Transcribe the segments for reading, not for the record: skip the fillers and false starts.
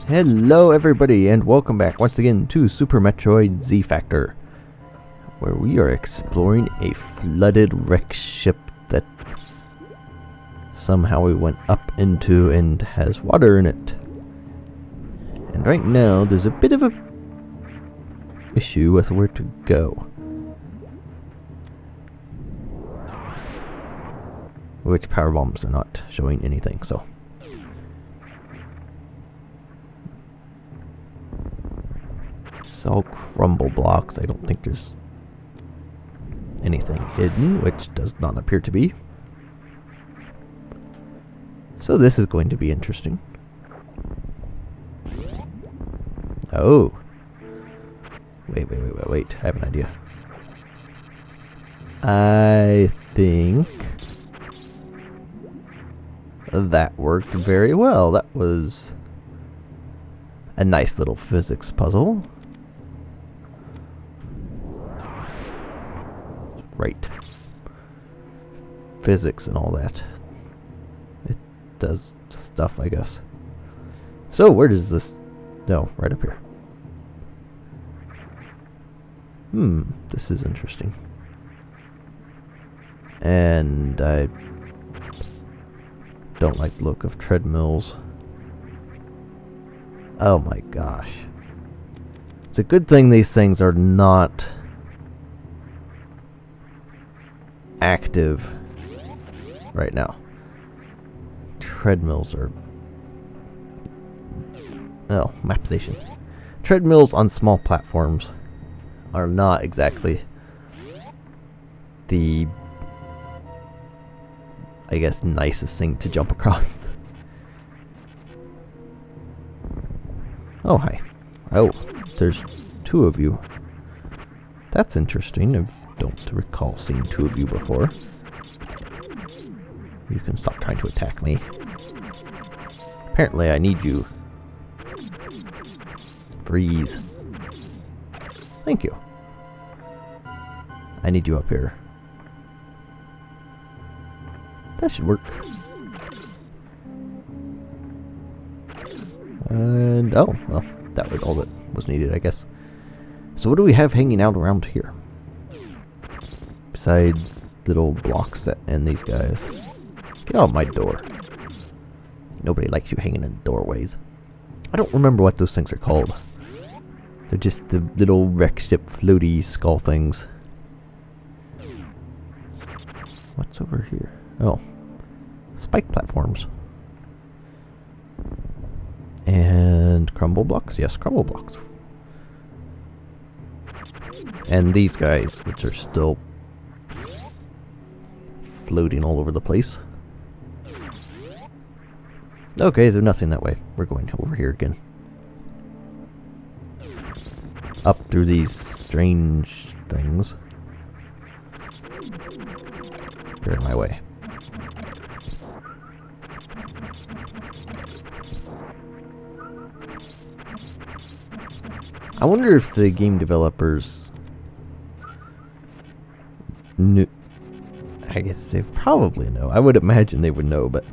Hello everybody and welcome back once again to Super Metroid Z Factor, where we are exploring a flooded wreck ship that somehow we went up into and has water in it. And right now there's a bit of a issue with where to go. Which power bombs are not showing anything, so it's all crumble blocks. I don't think there's anything hidden, which does not appear to be. So this is going to be interesting. Oh. Wait. I have an idea. I think that worked very well. That was a nice little physics puzzle. Right. Physics and all that. It does stuff, I guess. So, where does this... No, right up here. This is interesting. And I don't like the look of treadmills. Oh my gosh. It's a good thing these things are not active right now. Treadmills are... Oh, map station. Treadmills on small platforms are not exactly the, I guess, nicest thing to jump across. Oh, hi. Oh, there's two of you. That's interesting. I don't recall seeing two of you before. You can stop trying to attack me. Apparently I need you. Freeze. Thank you. I need you up here. That should work. And, oh, well, that was all that was needed, I guess. So what do we have hanging out around here? Besides little blocks and these guys. Get out of my door. Nobody likes you hanging in doorways. I don't remember what those things are called. They're just the little wreck ship floaty skull things. What's over here? Oh. Spike platforms. And crumble blocks? Yes, crumble blocks. And these guys, which are still floating all over the place. Okay, so nothing that way. We're going over here again. Up through these strange things. You're in my way. I wonder if the game developers knew. I guess they probably know. I would imagine they would know, but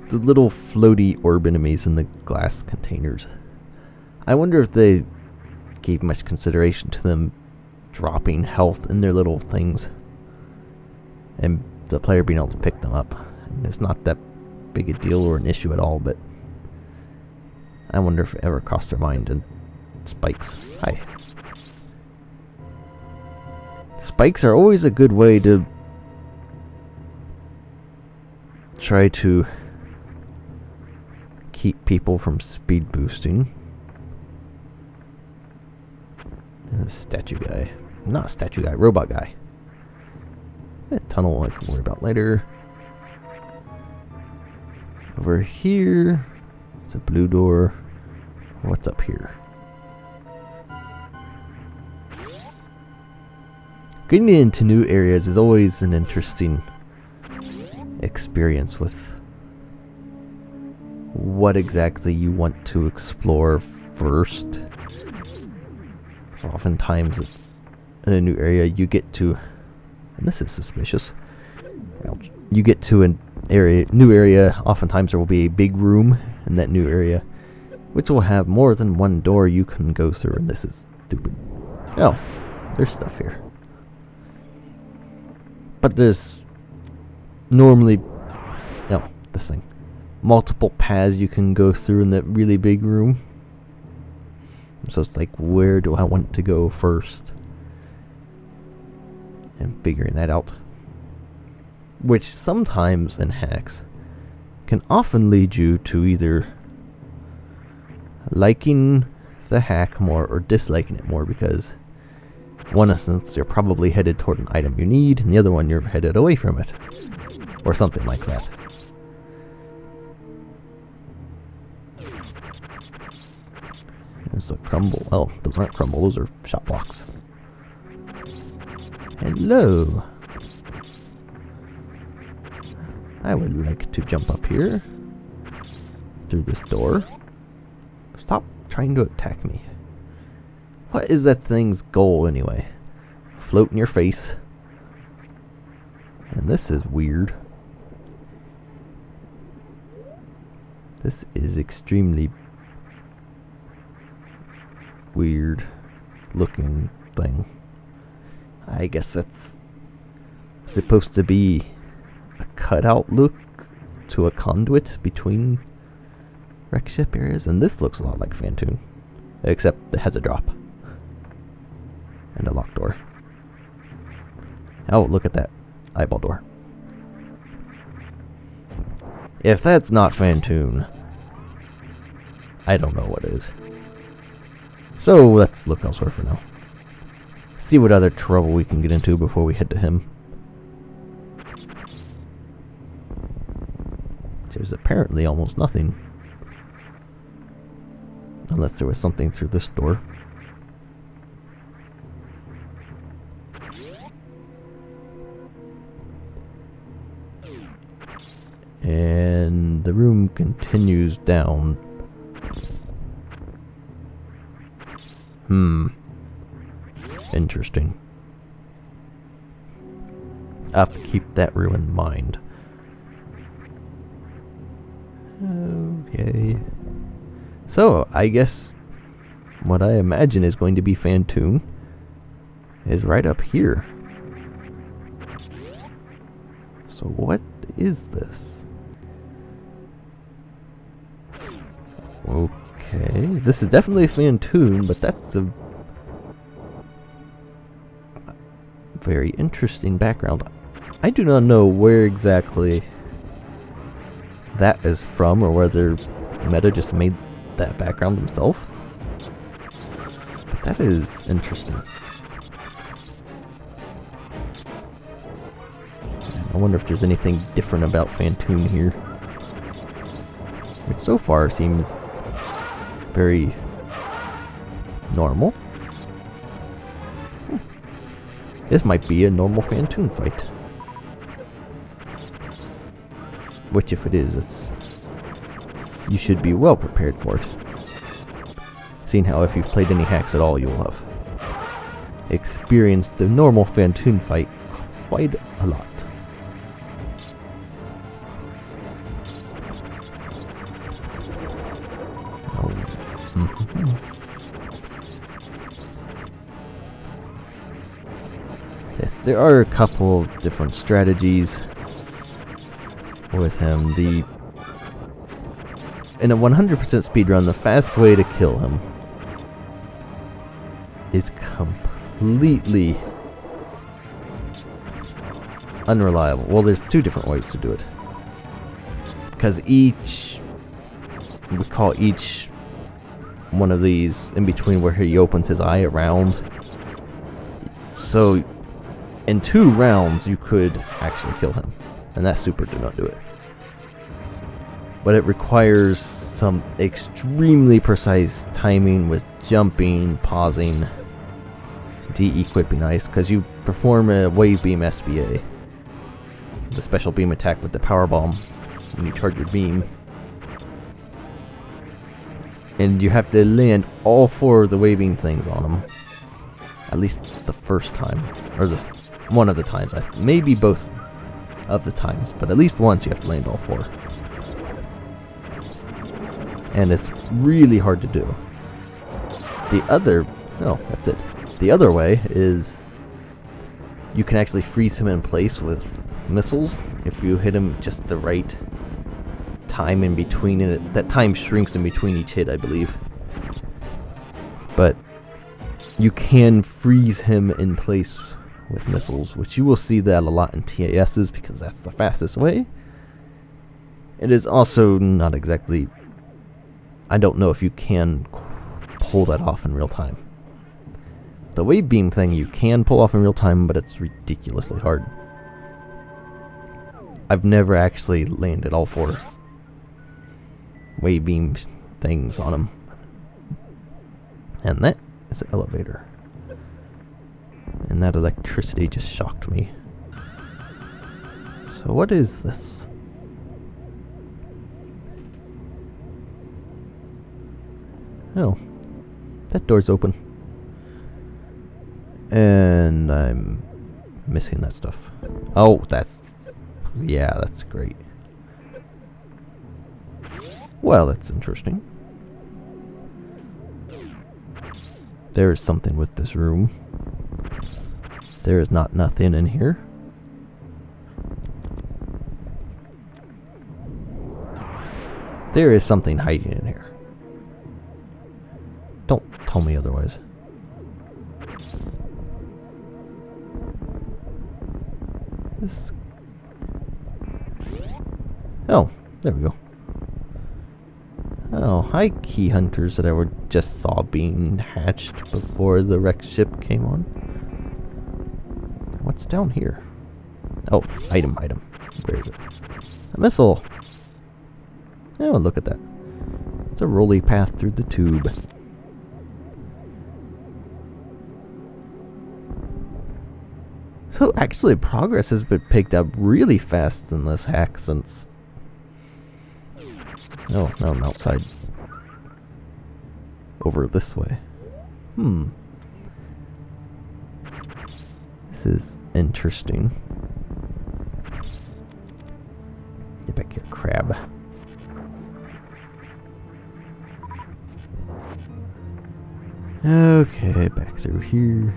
the little floaty orb enemies in the glass containers. I wonder if they gave much consideration to them dropping health in their little things and the player being able to pick them up. And it's not that big a deal or an issue at all, but I wonder if it ever crossed their mind. And spikes. Hi. Spikes are always a good way to try to keep people from speed boosting. And statue guy. Not statue guy, robot guy. A tunnel I can worry about later. Over here, it's a blue door. What's up here? Getting into new areas is always an interesting experience with what exactly you want to explore first. So oftentimes it's in a new area you get to, and this is suspicious, you get to an area, new area, oftentimes there will be a big room in that new area, which will have more than one door you can go through, and this is stupid. Oh, there's stuff here. But there's normally, this thing, multiple paths you can go through in that really big room. So it's like, where do I want to go first? And figuring that out. Which sometimes in hacks can often lead you to either liking the hack more or disliking it more, because one instance you're probably headed toward an item you need, and the other one you're headed away from it. Or something like that. There's a crumble. Oh, those aren't crumble, those are shot blocks. Hello. I would like to jump up here through this door. Stop trying to attack me. What is that thing's goal anyway? Float in your face. And this is weird. This is extremely weird looking thing. I guess that's supposed to be a cutout look to a conduit between wreck ship areas, and this looks a lot like Phantoon, except it has a drop and a locked door. Oh, look at that eyeball door. If that's not Phantoon, I don't know what is. So let's look elsewhere for now. See what other trouble we can get into before we head to him. There's apparently almost nothing. Unless there was something through this door. And the room continues down. Interesting. I have to keep that room in mind. Okay. So, I guess what I imagine is going to be Phantoon is right up here. So what is this? Okay, this is definitely Phantoon, but that's a very interesting background. I do not know where exactly that is from, or whether Meta just made that background himself. But that is interesting. I wonder if there's anything different about Phantoon here. Which so far seems very normal. This might be a normal Phantoon fight. Which, if it is, you should be well prepared for it. Seeing how if you've played any hacks at all, you'll have experienced the normal Phantoon fight quite a lot. Yes, there are a couple different strategies with him. In a 100% speedrun, the fast way to kill him is completely unreliable. Well, there's two different ways to do it. Because we call each one of these in between where he opens his eye around. So, in 2 rounds, you could actually kill him. And that super did not do it. But it requires some extremely precise timing with jumping, pausing, de-equipping ice, because you perform a wave beam SBA, the special beam attack with the power bomb when you charge your beam. And you have to land all 4 of the waving things on him. At least the first time. Or one of the times. Maybe both of the times. But at least once you have to land all 4. and it's really hard to do. The other, oh, that's it. The other way is you can actually freeze him in place with missiles if you hit him just the right time in between it. That time shrinks in between each hit, I believe. But you can freeze him in place with missiles, which you will see that a lot in TASs because that's the fastest way. It is also not exactly... I don't know if you can pull that off in real time. The wave beam thing you can pull off in real time, but it's ridiculously hard. I've never actually landed all 4 wave beam things on him. And that is an elevator. And that electricity just shocked me. So what is this? Oh, that door's open. And I'm missing that stuff. Oh, that's... yeah, that's great. Well, that's interesting. There is something with this room. There is not nothing in here. There is something hiding in here. Don't tell me otherwise. This... oh, there we go. Oh, hi key hunters that I just saw being hatched before the wrecked ship came on. What's down here? Oh, item. Where is it? A missile! Oh, look at that. It's a rolly path through the tube. So actually progress has been picked up really fast in this hack since... oh, now I'm outside. Over this way. This is interesting. Get back here, crab. Okay, back through here.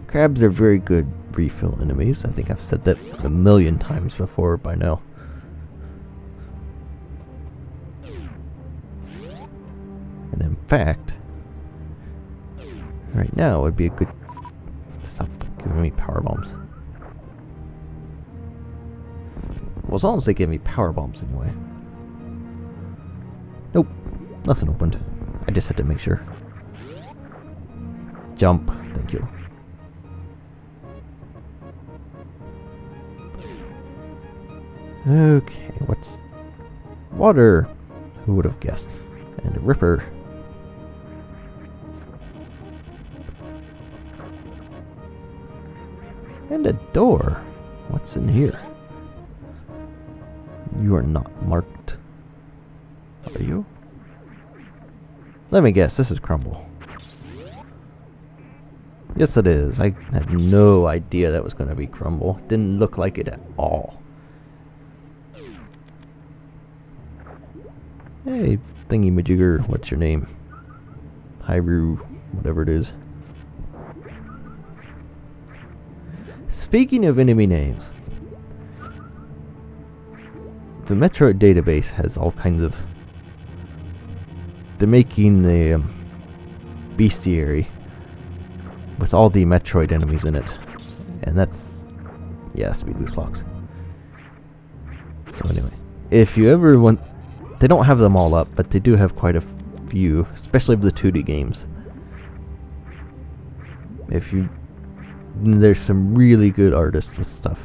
Crabs are very good refill enemies. I think I've said that a million times before by now. And in fact, right now would be a good... stop giving me power bombs. Well, as long as they give me power bombs anyway. Nope, nothing opened. I just had to make sure. Jump, thank you. Okay, what's... water! Who would have guessed? And a ripper. And a door. What's in here? You are not marked. Are you? Let me guess, this is crumble. Yes it is. I had no idea that was going to be crumble. Didn't look like it at all. Hey, thingy-majigger, what's your name? Hyrule, whatever it is. Speaking of enemy names, the Metroid database has all kinds of... they're making the bestiary with all the Metroid enemies in it. And that's... yeah, speed boost blocks. So anyway, if you ever want... they don't have them all up, but they do have quite a few, especially of the 2D games. If you... there's some really good artists with stuff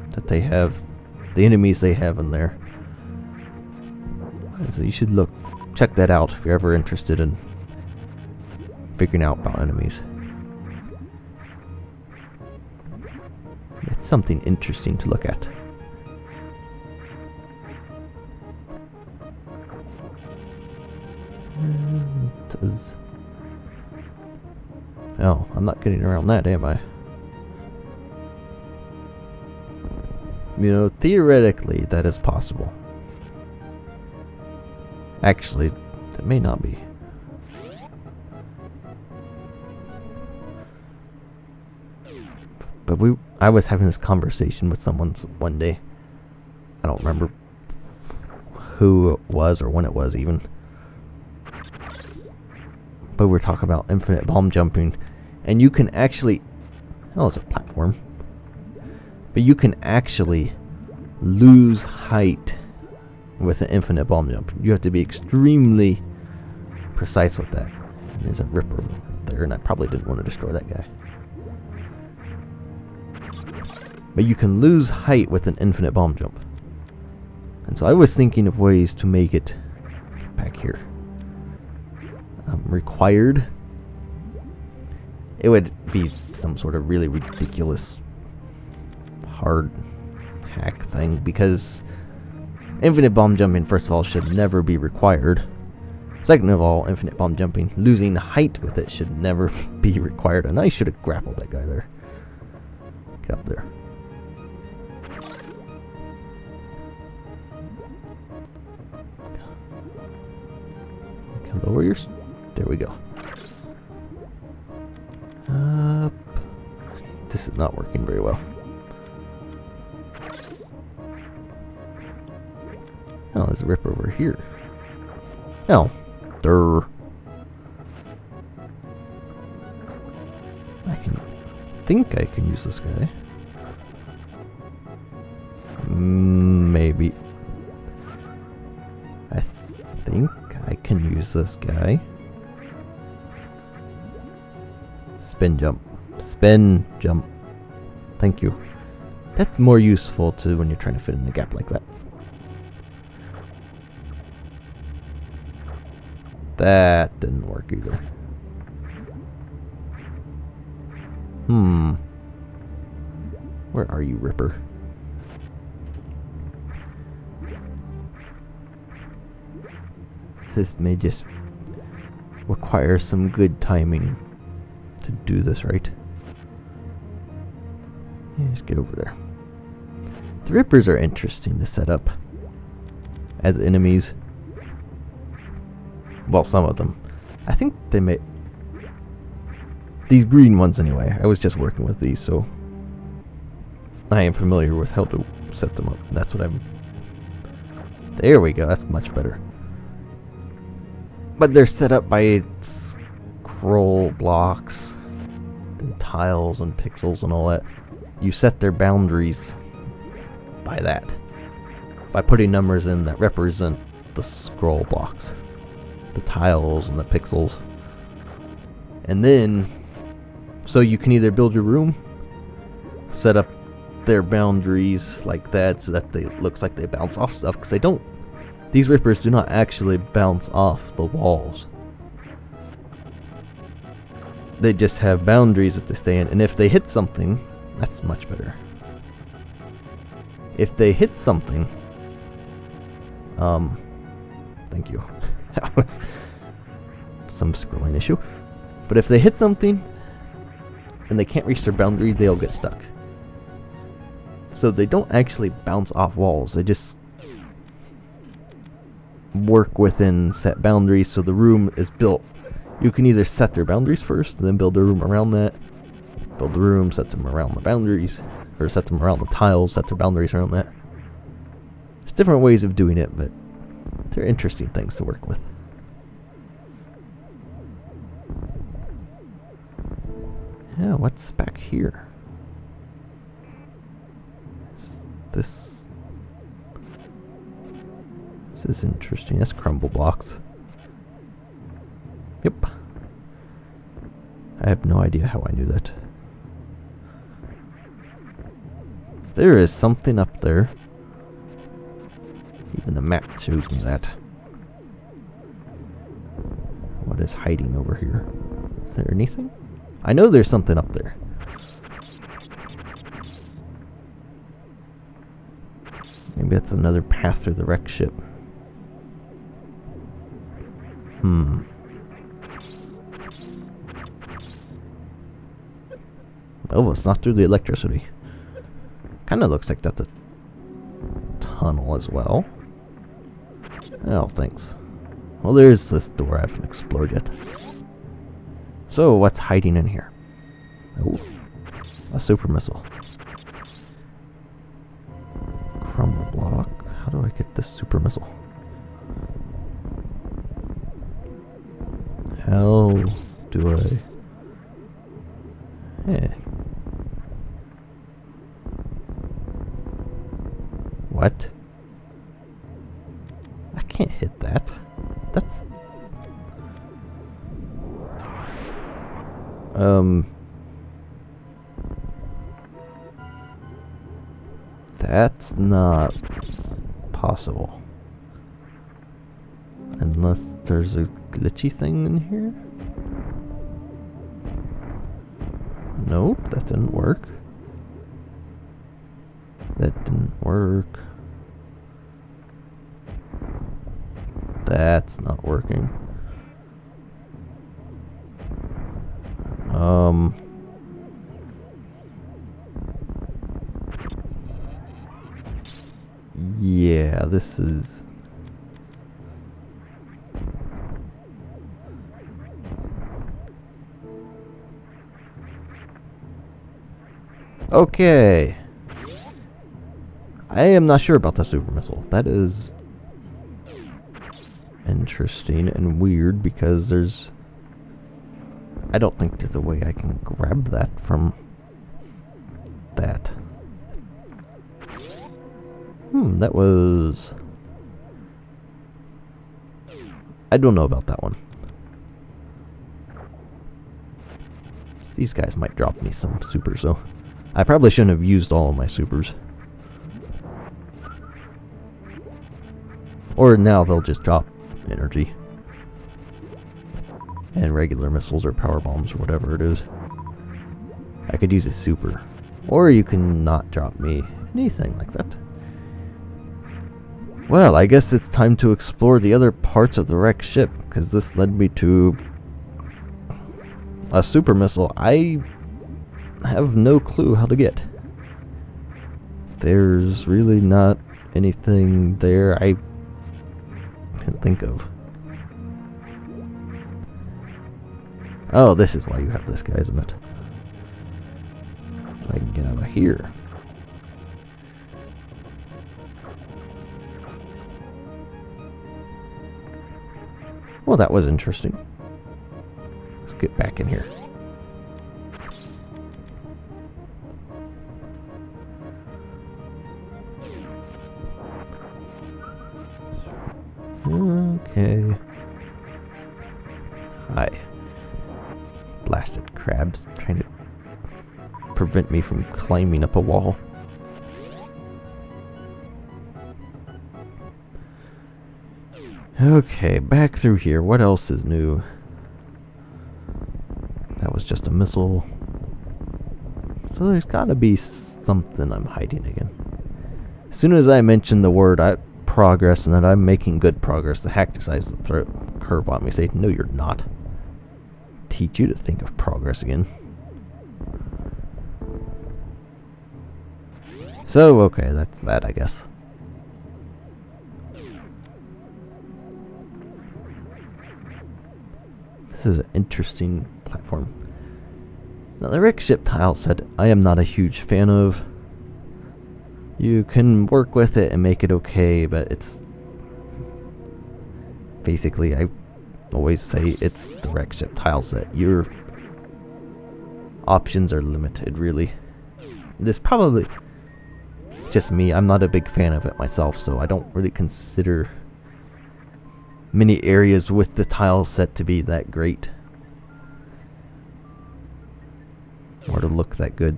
that they have, the enemies they have in there. So you should check that out if you're ever interested in figuring out about enemies. It's something interesting to look at. Oh, I'm not getting around that, am I? You know, theoretically, that is possible. Actually, that may not be. But I was having this conversation with someone one day. I don't remember who it was or when it was even. But we're talking about infinite bomb jumping. And you can actually... Oh, it's a platform. But you can actually lose height with an infinite bomb jump. You have to be extremely precise with that. And there's a ripper there, and I probably didn't want to destroy that guy. But you can lose height with an infinite bomb jump. And so I was thinking of ways to make it back here required. It would be some sort of really ridiculous hard hack thing, because infinite bomb jumping, first of all, should never be required. Second of all, infinite bomb jumping, losing height with it should never be required. And I should have grappled that guy there. Get up there. Lower yours. There we go. This is not working very well. Oh, there's a rip over here. Oh, I think I can use this guy. Maybe. I think I can use this guy. Spin jump. Spin jump. Thank you. That's more useful too when you're trying to fit in a gap like that. That didn't work either. Where are you, Ripper? This may just require some good timing to do this right. Yeah, just get over there. The Rippers are interesting to set up as enemies. Well, some of them. I think they may... These green ones anyway. I was just working with these, so I am familiar with how to set them up. That's what I'm... There we go. That's much better. But they're set up by scroll blocks and tiles and pixels and all that. You set their boundaries by that. By putting numbers in that represent the scroll blocks. The tiles and the pixels. And then, so you can either build your room, set up their boundaries like that so that they looks like they bounce off stuff, because they don't. These Rippers do not actually bounce off the walls. They just have boundaries that they stay in, and if they hit something, that's much better. If they hit something, thank you. That was some scrolling issue. But if they hit something and they can't reach their boundary, they'll get stuck. So they don't actually bounce off walls. They just work within set boundaries, so the room is built. You can either set their boundaries first and then build a room around that. Build the room, set them around the boundaries, or set them around the tiles, set their boundaries around that. There's different ways of doing it, but they're interesting things to work with. Yeah, what's back here? This is interesting. That's crumble blocks. Yep. I have no idea how I knew that. There is something up there. Even the map shows me that. What is hiding over here? Is there anything? I know there's something up there. Maybe that's another path through the wreck ship. Oh, it's not through the electricity. Kinda looks like that's a tunnel as well. Oh, thanks. Well, there's this door I haven't explored yet. So, what's hiding in here? Oh, a super missile. Crumble block. How do I get this super missile? How do I... Hey. What? I can't hit that. That's... That's not possible. Unless there's a glitchy thing in here? Nope, that didn't work. That didn't work. That's not working. Yeah, this is... Okay. I am not sure about the super missile. That is interesting and weird because there's... I don't think there's a way I can grab that from that. That was... I don't know about that one. These guys might drop me some supers, so... I probably shouldn't have used all of my supers. Or now they'll just drop energy. And regular missiles or power bombs or whatever it is. I could use a super. Or you can not drop me anything like that. Well, I guess it's time to explore the other parts of the wrecked ship, because this led me to a super missile I have no clue how to get. There's really not anything there I can think of. Oh, this is why you have this guy, isn't it? So I can get out of here. Well, that was interesting. Let's get back in here. Okay. Hi. Blasted crabs trying to prevent me from climbing up a wall. Okay, back through here. What else is new? That was just a missile. So there's gotta be something I'm hiding again. As soon as I mention the word progress and that I'm making good progress, the hack decides to throw a curve at me, say, no you're not. Teach you to think of progress again. So, okay, that's that, I guess. This is an interesting platform. Now, the wrecked ship tile set I am not a huge fan of. You can work with it and make it okay, but it's... Basically, I always say it's the wrecked ship tile set. Your options are limited, really. This probably... just me, I'm not a big fan of it myself, so I don't really consider many areas with the tile set to be that great or to look that good,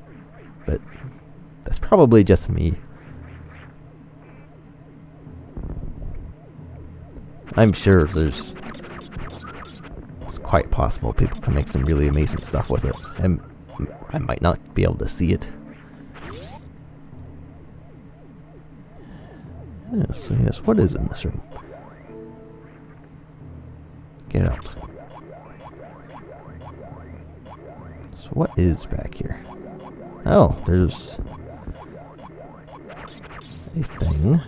but that's probably just me. I'm sure it's quite possible people can make some really amazing stuff with it, and I might not be able to see it. So yes, what is in this room? Get up. So what is back here? Oh, there's a thing.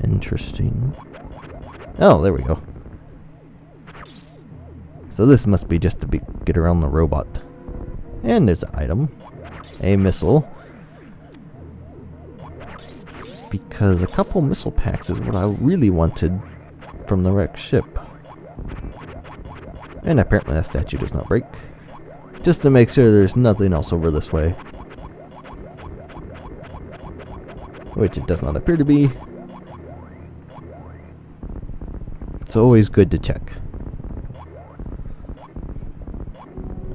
Interesting. Oh, there we go. So this must be just to get around the robot. And there's an item. A missile. Because a couple missile packs is what I really wanted from the wrecked ship. And apparently that statue does not break. Just to make sure there's nothing else over this way. Which it does not appear to be. It's always good to check.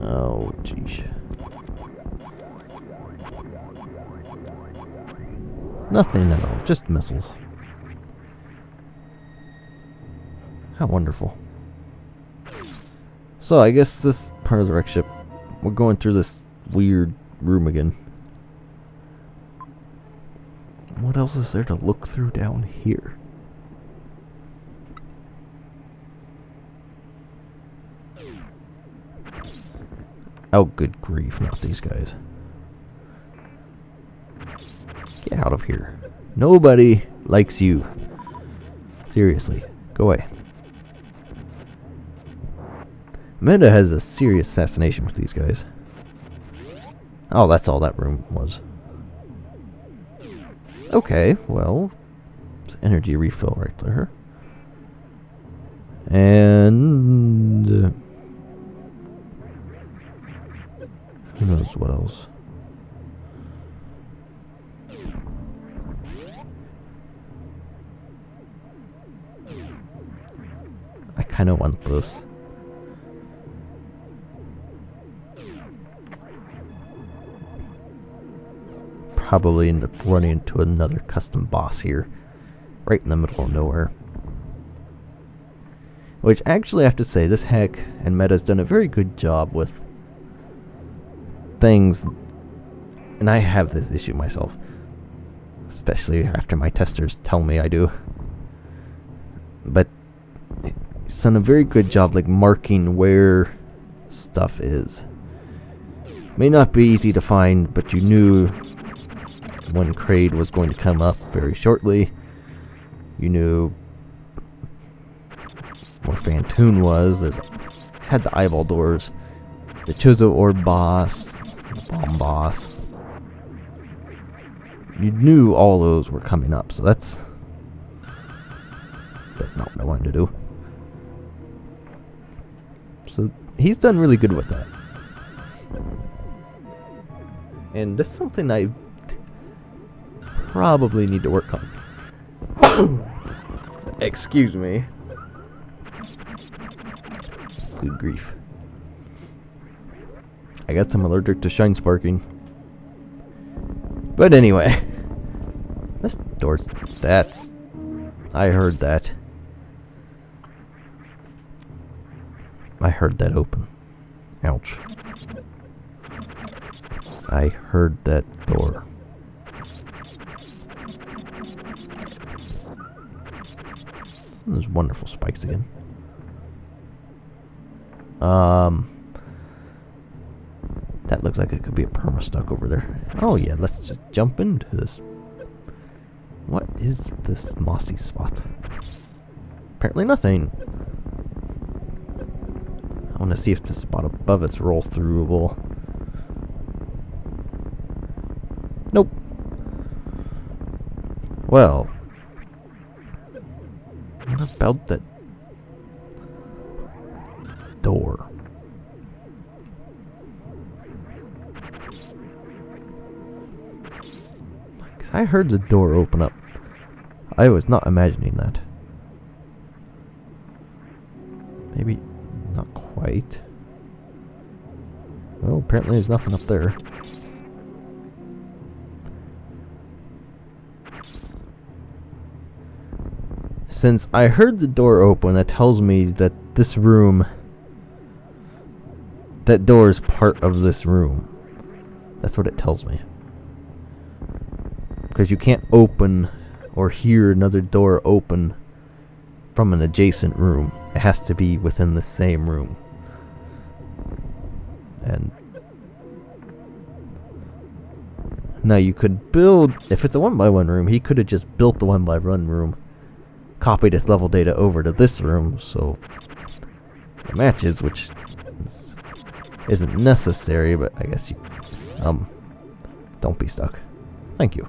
Oh, jeez. Nothing at all, just missiles. How wonderful. So I guess this part of the wreck ship, we're going through this weird room again. What else is there to look through down here? Oh, good grief, not these guys. Get out of here. Nobody likes you. Seriously, go away. Amanda has a serious fascination with these guys. Oh, that's all that room was. Okay, well, it's energy refill right there. And who knows what else? I kind of want this. Probably end up running into another custom boss here, right in the middle of nowhere. Which actually I have to say, this hack and Meta's done a very good job with things, and I have this issue myself, especially after my testers tell me I do. But it's done a very good job like marking where stuff is. May not be easy to find, but you knew when Kraid was going to come up very shortly. You knew where Phantoon was. It had the eyeball doors, the Chozo Orb boss, the bomb boss. You knew all those were coming up, so that's not what I wanted to do. So he's done really good with that. And that's something I probably need to work on. Excuse me. Good grief. I guess I'm allergic to shine sparking. But anyway. This door's... That's... I heard that. I heard that open. Ouch. I heard that door. Those wonderful spikes again. That looks like it could be a perma-stuck over there. Oh yeah, let's just jump into this. What is this mossy spot? Apparently nothing. I want to see if the spot above it's roll-throughable. Nope. Well, what about that door? Because I heard the door open up. I was not imagining that. Maybe not quite. Well, apparently there's nothing up there. Since I heard the door open, that tells me that this room, that door is part of this room. That's what it tells me. Because you can't open or hear another door open from an adjacent room. It has to be within the same room. And now you could build, if it's a 1x1 room, he could have just built the 1x1 room copy this level data over to this room, so it matches, which isn't necessary, but I guess you, don't be stuck. Thank you.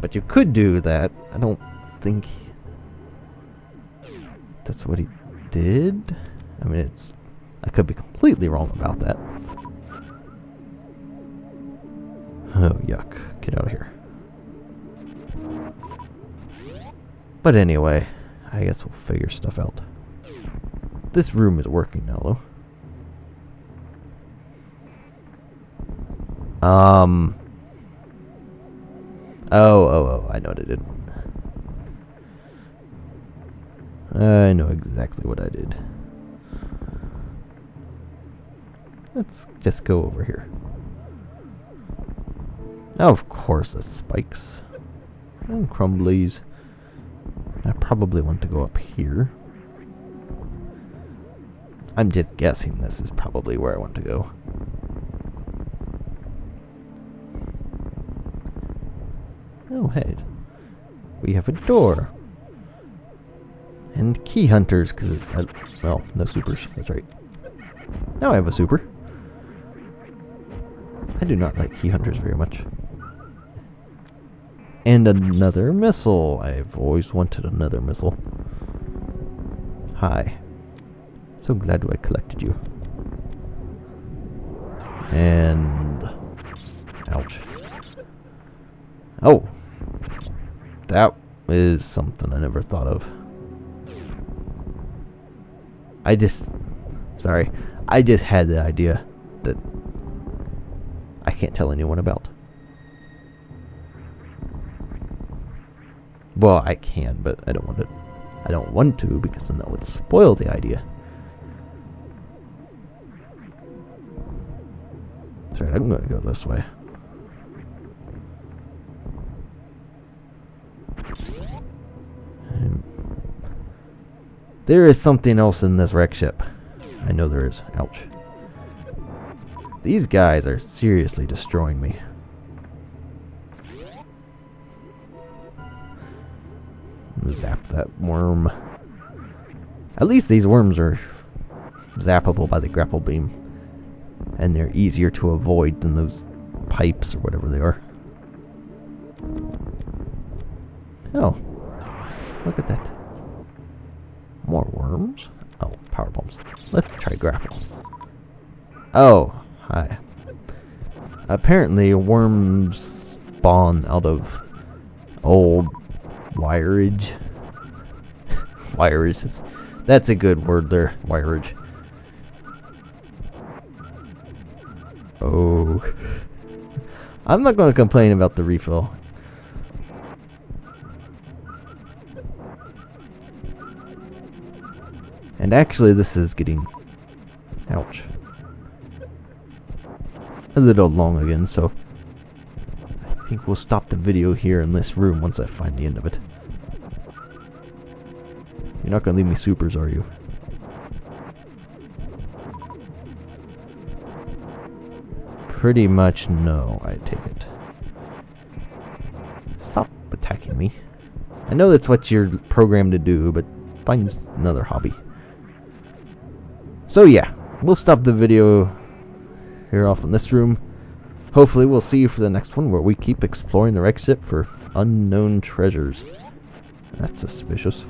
But you could do that. I don't think that's what he did. I mean, I could be completely wrong about that. Oh, yuck. Get out of here. But anyway, I guess we'll figure stuff out. This room is working now, though. Oh, I know what I did. I know exactly what I did. Let's just go over here. Now, of course, the spikes and crumblies. I probably want to go up here. I'm just guessing this is probably where I want to go. Oh, hey. We have a door. And key hunters, because it's... well, no supers. That's right. Now I have a super. I do not like key hunters very much. And another missile. I've always wanted another missile. Hi. So glad I collected you. And... ouch. Oh! That is something I never thought of. Sorry. I just had the idea that I can't tell anyone about. Well, I can, but I don't want to. I don't want to because then that would spoil the idea. Sorry, I'm going to go this way. There is something else in this wreck ship. I know there is. Ouch. These guys are seriously destroying me. Zap that worm. At least these worms are zappable by the grapple beam. And they're easier to avoid than those pipes or whatever they are. Oh. Look at that. More worms? Oh, power bombs. Let's try grapple. Oh, hi. Apparently worms spawn out of old wireage. Wireage. That's a good word there. Wireage. Oh. I'm not going to complain about the refill. And actually, this is getting... ouch. A little long again, so... I think we'll stop the video here in this room once I find the end of it. You're not going to leave me supers, are you? Pretty much no, I take it. Stop attacking me. I know that's what you're programmed to do, but find another hobby. So yeah, we'll stop the video here off in this room. Hopefully we'll see you for the next one where we keep exploring the wreck ship for unknown treasures. That's suspicious.